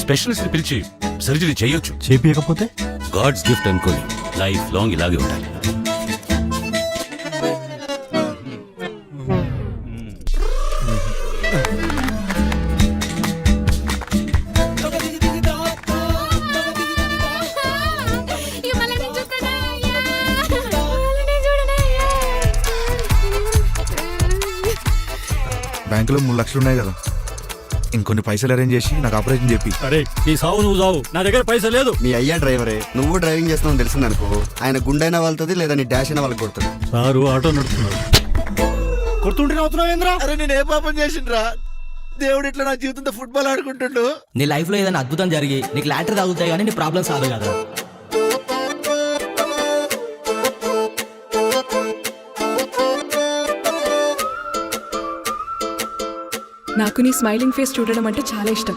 Specialist పిలిచి surgery చేయొచ్చు. చేపియకపోతే God's gift అనుకోని లైఫ్ లాంగ్ ఇలాగే ఉండాలి. బ్యాంకులో 3 లక్షలు ఉన్నాయి కదా, ఇంకొన్ని పైసలు అరేంజ్ చేసి నాకు ఆపరేషన్ చెప్పి. అరే నీ సావు నువ్వు సావు, నా దగ్గర పైసలు లేదు. మీ అయ్యా డ్రైవరే, నువ్వు డ్రైవింగ్ చేస్తున్నావు తెలిసిందనుకో, ఆయన గుండైనా వెళ్తుంది లేదా నీ డాష్ అయినా వాళ్ళకి కొడుతుంది. సారు ఆటో నడుపుతున్నాడు. కొడుతుంటే అవుతున్నావు ఏంద్రా? అరే నేను ఏ పాపం చేసిండ్రా? దేవుడు ఇట్లా నా జీవితంతో ఫుట్బాల్ ఆడుకుంటుండు. నీ లైఫ్ లో ఏదైనా అద్భుతం జరిగి నీకు లాటరీ తాగుతాయి కానీ నీ ప్రాబ్లం సాల్వ్ కదా. నాకు నీ స్మైలింగ్ ఫేస్ చూడడం అంటే చాలా ఇష్టం.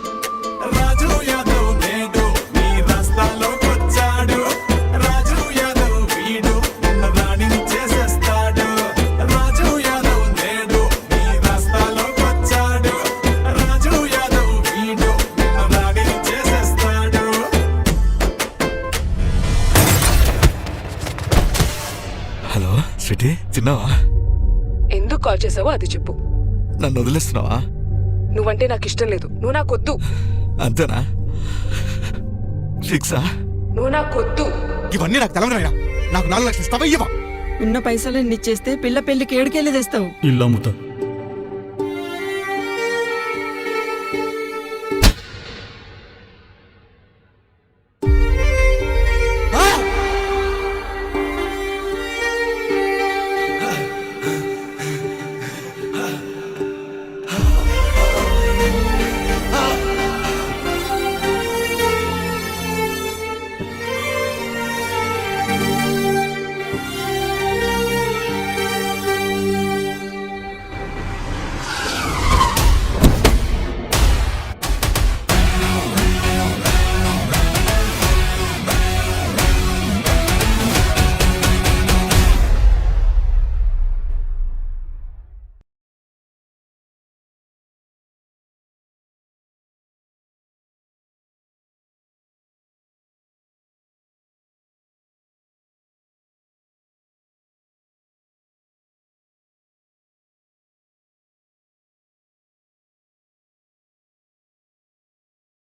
హలో స్వీటీ, తిన్నావా? ఎందుకు కాల్ చేసావో అది చెప్పు. నన్ను వదిలేస్తున్నావా? నువ్వంటే నాకు ఇష్టం లేదు, నువ్వు నాకొద్దు. అంతేనా? ఫిక్సా? నువ్వు నాకొద్దు. ఇవన్నీ నాకు తెలవనయ్యా. నాకు 4 లక్షలు ఇస్తావా? ఇవ్వవా? ఉన్న పైసలు ఇచ్చేస్తే పిల్ల పెళ్లికి ఏడుకెళ్ళి తెస్తావు. ఇల్లు అమ్ముతా.